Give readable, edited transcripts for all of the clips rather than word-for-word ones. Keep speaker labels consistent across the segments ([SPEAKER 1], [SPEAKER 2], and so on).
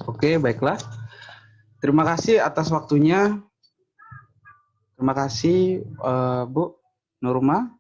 [SPEAKER 1] Oke, baiklah. Terima kasih atas waktunya. Terima kasih Bu Nurma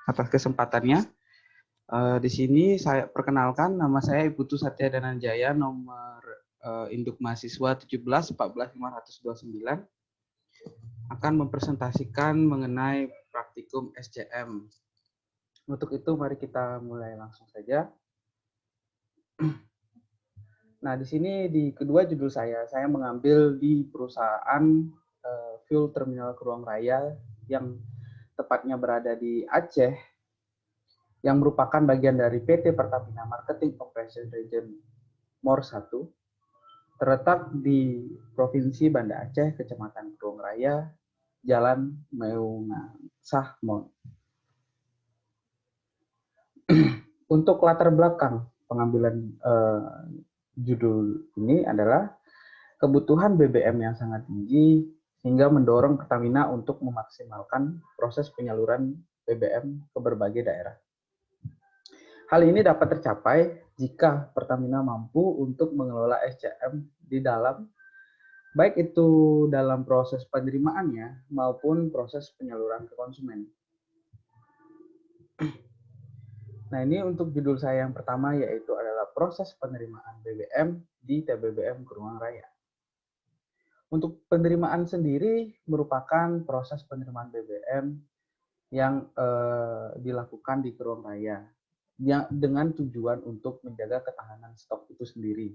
[SPEAKER 1] atas kesempatannya. Di sini saya perkenalkan, nama saya Iputu Satya Dananjaya, nomor induk mahasiswa 17 14 529, akan mempresentasikan mengenai praktikum SCM. Untuk itu mari kita mulai langsung saja. Nah, di sini di kedua judul saya mengambil di perusahaan fuel terminal Keruang Raya yang tepatnya berada di Aceh, yang merupakan bagian dari PT Pertamina Marketing Operation Region MOR 1, terletak di Provinsi Banda Aceh, Kecamatan Keruang Raya, Jalan Meungan Sahmon. Untuk latar belakang pengambilan judul ini adalah kebutuhan BBM yang sangat tinggi sehingga mendorong Pertamina untuk memaksimalkan proses penyaluran BBM ke berbagai daerah. Hal ini dapat tercapai jika Pertamina mampu untuk mengelola SCM di dalam, baik itu dalam proses penerimaannya maupun proses penyaluran ke konsumen. Nah, ini untuk judul saya yang pertama, yaitu adalah proses penerimaan BBM di TBBM Keruang Raya. Untuk penerimaan sendiri merupakan proses penerimaan BBM yang dilakukan di Keruang Raya dengan tujuan untuk menjaga ketahanan stok itu sendiri.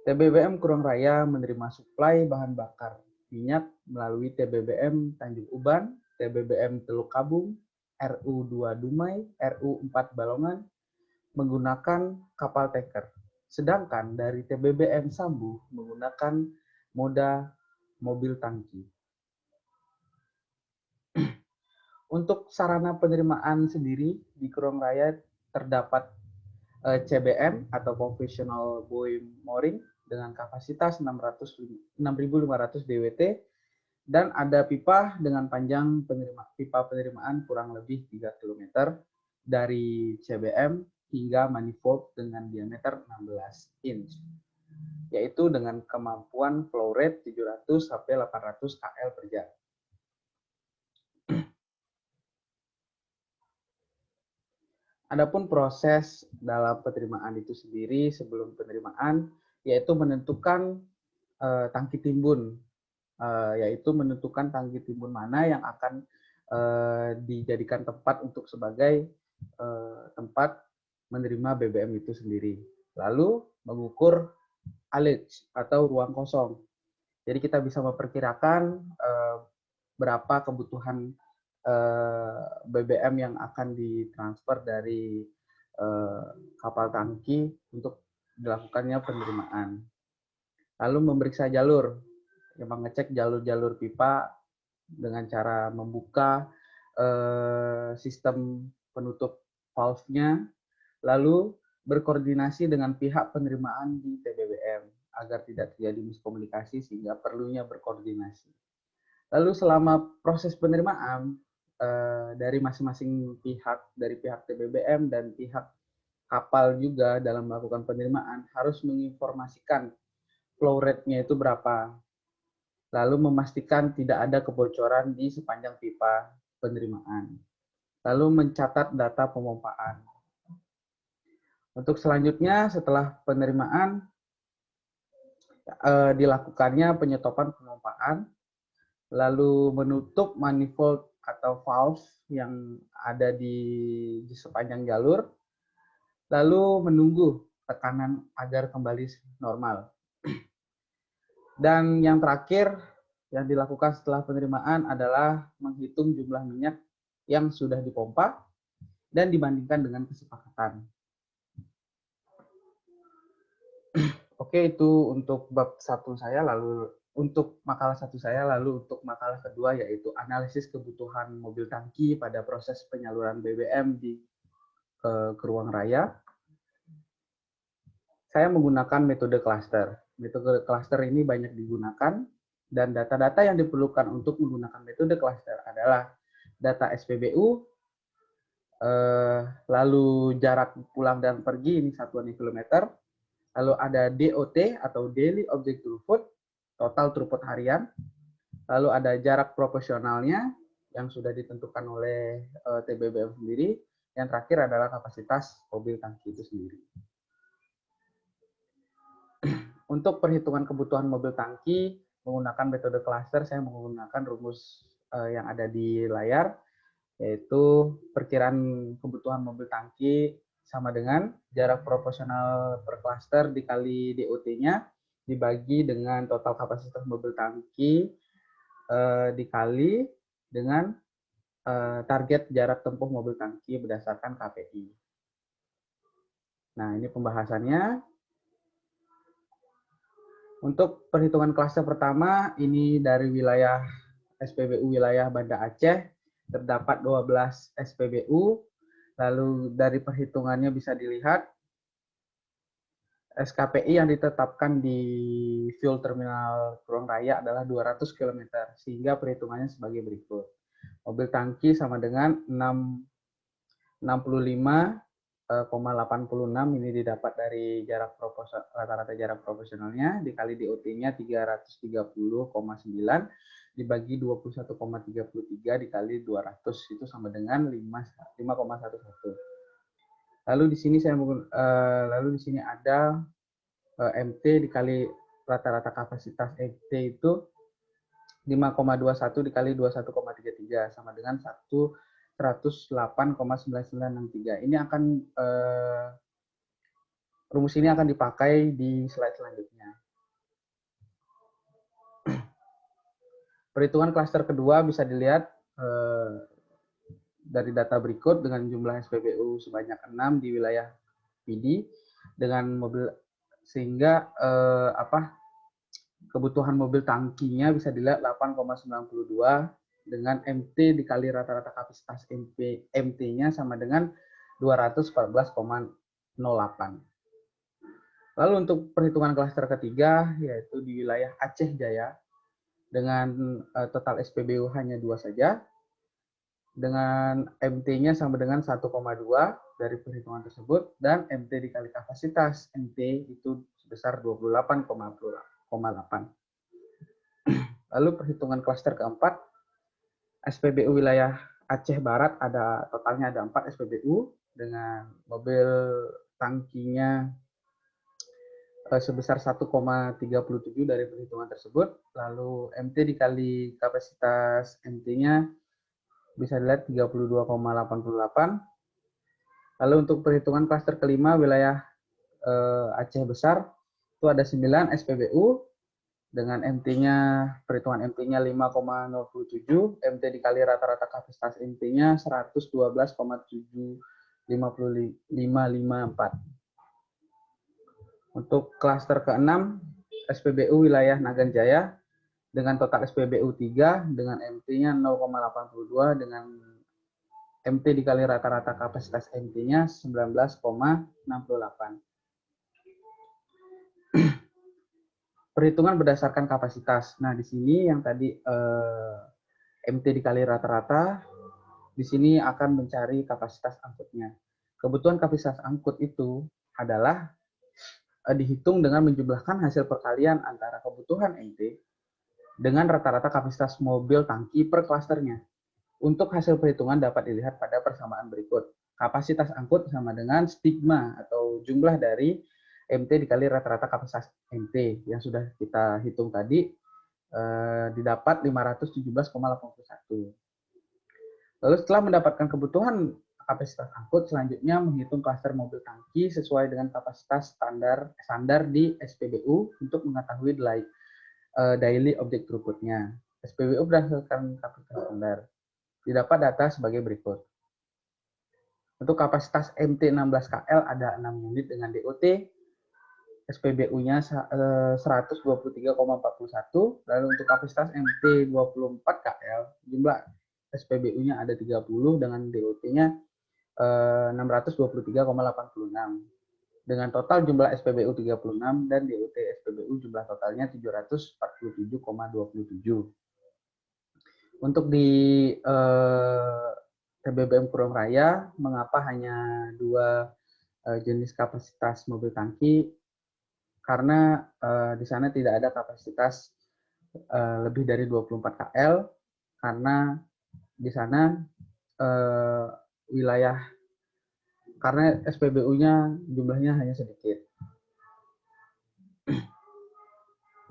[SPEAKER 1] TBBM Keruang Raya menerima suplai bahan bakar minyak melalui TBBM Tanjung Uban, TBBM Teluk Kabung, RU2 Dumai, RU4 Balongan menggunakan kapal tanker. Sedangkan dari TBBM Sambu menggunakan moda mobil tangki. Untuk sarana penerimaan sendiri di Keruang Raya terdapat CBM atau Conventional Buoy Mooring dengan kapasitas 6.500 DWT dan ada pipa dengan panjang pipa penerimaan kurang lebih 3 km dari CBM hingga manifold dengan diameter 16 inch, yaitu dengan kemampuan flow rate 700 sampai 800 KL per jam. Adapun proses dalam penerimaan itu sendiri sebelum penerimaan yaitu menentukan tangki timbun, yaitu menentukan tangki timbun mana yang akan dijadikan tempat untuk sebagai tempat menerima BBM itu sendiri. Lalu mengukur alage atau ruang kosong. Jadi kita bisa memperkirakan berapa kebutuhan BBM yang akan ditransfer dari kapal tangki untuk dilakukannya penerimaan. Lalu memeriksa jalur, mengecek jalur-jalur pipa dengan cara membuka sistem penutup valve-nya, lalu berkoordinasi dengan pihak penerimaan di TBBM agar tidak terjadi miskomunikasi sehingga perlunya berkoordinasi. Lalu selama proses penerimaan dari masing-masing pihak, dari pihak TBBM dan pihak kapal juga dalam melakukan penerimaan harus menginformasikan flow rate-nya itu berapa. Lalu memastikan tidak ada kebocoran di sepanjang pipa penerimaan. Lalu mencatat data pemompaan. Untuk selanjutnya setelah penerimaan dilakukannya penyetopan pemompaan, lalu menutup manifold atau valve yang ada di sepanjang jalur, lalu menunggu tekanan agar kembali normal. Dan yang terakhir yang dilakukan setelah penerimaan adalah menghitung jumlah minyak yang sudah dipompa dan dibandingkan dengan kesepakatan. Oke, itu untuk bab 1 saya, lalu untuk makalah 1 saya, lalu untuk makalah kedua yaitu analisis kebutuhan mobil tangki pada proses penyaluran BBM di Keruang Raya. Saya menggunakan metode cluster. Metode cluster ini banyak digunakan dan data-data yang diperlukan untuk menggunakan metode cluster adalah data SPBU, lalu jarak pulang dan pergi ini satuannya kilometer, Lalu ada DOT atau Daily Object Throughput, total throughput harian. Lalu ada jarak proporsionalnya yang sudah ditentukan oleh TBBM sendiri. Yang terakhir adalah kapasitas mobil tangki itu sendiri. Untuk perhitungan kebutuhan mobil tangki menggunakan metode cluster, saya menggunakan rumus yang ada di layar, yaitu perkiraan kebutuhan mobil tangki sama dengan jarak proporsional per cluster dikali DOT-nya dibagi dengan total kapasitas mobil tangki dikali dengan target jarak tempuh mobil tangki berdasarkan KPI. Nah, ini pembahasannya. Untuk perhitungan klaster pertama, ini dari wilayah SPBU wilayah Banda Aceh, terdapat 12 SPBU. Lalu dari perhitungannya bisa dilihat, SKPI yang ditetapkan di fuel terminal Kurung Raya adalah 200 km, sehingga perhitungannya sebagai berikut. Mobil tangki sama dengan 65,86 ini didapat dari jarak rata-rata jarak proporsionalnya dikali DOT-nya 330,9 dibagi 21,33 dikali 200 itu sama dengan 5,11. Lalu di sini ada MT dikali rata-rata kapasitas MT itu 5,21 dikali 21,33 sama dengan 108,9963. Ini akan rumus ini akan dipakai di slide selanjutnya. Perhitungan klaster kedua bisa dilihat dari data berikut dengan jumlah SPBU sebanyak 6 di wilayah PD dengan mobil sehingga kebutuhan mobil tangkinya bisa dilihat 8,92 dengan MT dikali rata-rata kapasitas MT-nya sama dengan 214,08. Lalu untuk perhitungan klaster ketiga yaitu di wilayah Aceh Jaya dengan total SPBU hanya 2 saja dengan MT-nya sama dengan 1,2 dari perhitungan tersebut dan MT dikali kapasitas MT itu sebesar 28,8. Lalu perhitungan klaster keempat, SPBU wilayah Aceh Barat totalnya ada 4 SPBU dengan mobil tangkinya sebesar 1,37 dari perhitungan tersebut. Lalu MT dikali kapasitas MT-nya bisa dilihat 32,88. Lalu untuk perhitungan klaster kelima wilayah Aceh Besar itu ada 9 SPBU dengan MT-nya perhitungan MT-nya 5,07, MT dikali rata-rata kapasitas MT-nya 112,75554. Untuk klaster ke-6 SPBU wilayah Nagan Jaya dengan total SPBU 3 dengan MT-nya 0,82 dengan MT dikali rata-rata kapasitas MT-nya 19,68. Perhitungan berdasarkan kapasitas. Nah, di sini yang tadi MT dikali rata-rata, di sini akan mencari kapasitas angkutnya. Kebutuhan kapasitas angkut itu adalah dihitung dengan menjumlahkan hasil perkalian antara kebutuhan MT dengan rata-rata kapasitas mobil tangki per klasternya. Untuk hasil perhitungan dapat dilihat pada persamaan berikut. Kapasitas angkut sama dengan stigma atau jumlah dari MT dikali rata-rata kapasitas MT yang sudah kita hitung tadi didapat 517,81. Lalu setelah mendapatkan kebutuhan kapasitas angkut, selanjutnya menghitung klaster mobil tangki sesuai dengan kapasitas standar di SPBU untuk mengetahui daily object throughput-nya. SPBU berdasarkan kapasitas standar. Didapat data sebagai berikut. Untuk kapasitas MT 16KL ada 6 unit dengan DOT, SPBU-nya 123,41, lalu untuk kapasitas MT 24KL, jumlah SPBU-nya ada 30 dengan DOT-nya 623,86. Dengan total jumlah SPBU 36 dan DOT SPBU jumlah totalnya 747,27. Untuk di TBBM Kurung Raya, mengapa hanya 2 jenis kapasitas mobil tangki? karena di sana tidak ada kapasitas lebih dari 24 KL, karena di sana wilayah, karena SPBU-nya jumlahnya hanya sedikit.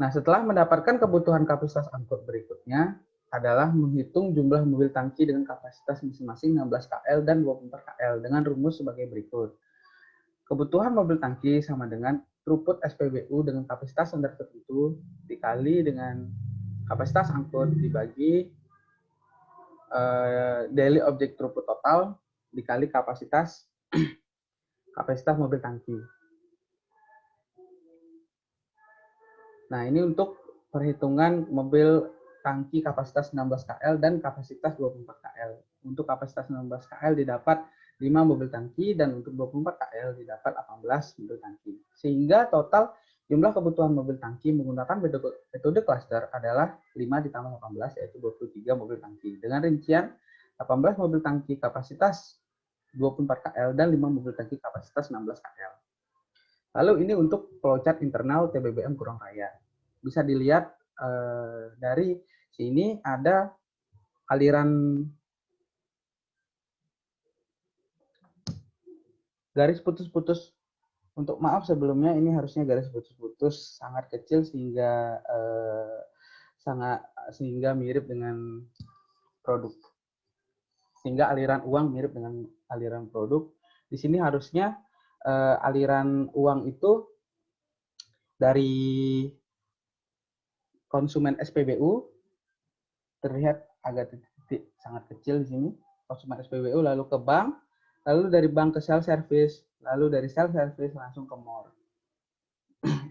[SPEAKER 1] Nah, setelah mendapatkan kebutuhan kapasitas angkut berikutnya adalah menghitung jumlah mobil tangki dengan kapasitas masing-masing 16 KL dan 24 KL dengan rumus sebagai berikut. Kebutuhan mobil tangki sama dengan throughput SPBU dengan kapasitas standar tertentu dikali dengan kapasitas angkut dibagi daily object throughput total dikali kapasitas mobil tangki. Nah, ini untuk perhitungan mobil tangki kapasitas 16 KL dan kapasitas 24 KL. Untuk kapasitas 16 KL didapat 5 mobil tangki dan untuk 24 KL didapat 18 mobil tangki. Sehingga total jumlah kebutuhan mobil tangki menggunakan metode cluster adalah 5 ditambah 18 yaitu 23 mobil tangki. Dengan rincian 18 mobil tangki kapasitas 24 KL dan 5 mobil tangki kapasitas 16 KL. Lalu ini untuk flowchart internal TBBM Kurang Raya. Bisa dilihat dari sini ada aliran garis putus-putus. Untuk maaf sebelumnya ini harusnya garis putus-putus sangat kecil sehingga mirip dengan produk. Sehingga aliran uang mirip dengan aliran produk. Di sini harusnya aliran uang itu dari konsumen SPBU terlihat agak titik sangat kecil di sini, konsumen SPBU, lalu ke bank, lalu dari bank ke sales service, lalu dari sales service langsung ke mall.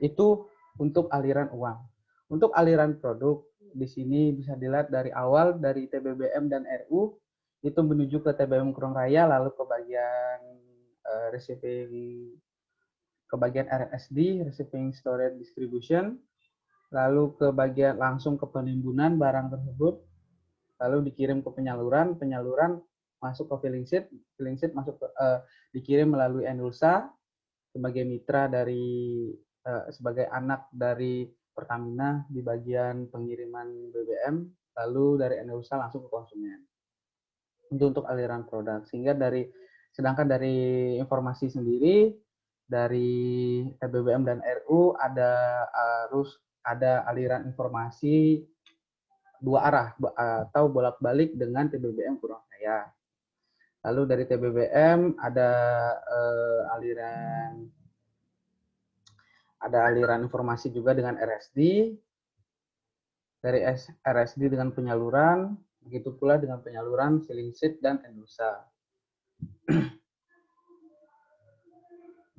[SPEAKER 1] Itu untuk aliran uang. Untuk aliran produk di sini bisa dilihat dari awal dari TBBM dan RU itu menuju ke TBBM Kurang Raya, lalu ke bagian receiving, ke bagian RSD, receiving storage distribution, lalu ke bagian langsung ke penimbunan barang tersebut, lalu dikirim ke penyaluran masuk ke filling sheet masuk ke dikirim melalui Endulsa sebagai mitra dari sebagai anak dari Pertamina di bagian pengiriman BBM, lalu dari Endulsa langsung ke konsumen. Untuk aliran produk, sehingga sedangkan dari informasi sendiri dari TBBM dan RU ada aliran informasi dua arah atau bolak-balik dengan TBBM Kurang Raya. Lalu dari TBBM ada aliran informasi juga dengan RSD, dari RSD dengan penyaluran, begitu pula dengan penyaluran filling sheet dan Endulsa.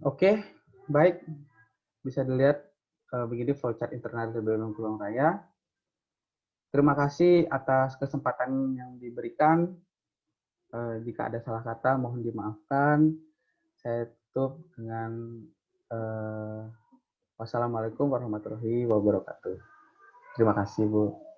[SPEAKER 1] Oke, baik, bisa dilihat begini flowchart internal TBBM Kurang Raya. Terima kasih atas kesempatan yang diberikan. Jika ada salah kata mohon dimaafkan. Saya tutup dengan wassalamualaikum warahmatullahi wabarakatuh. Terima kasih, Bu.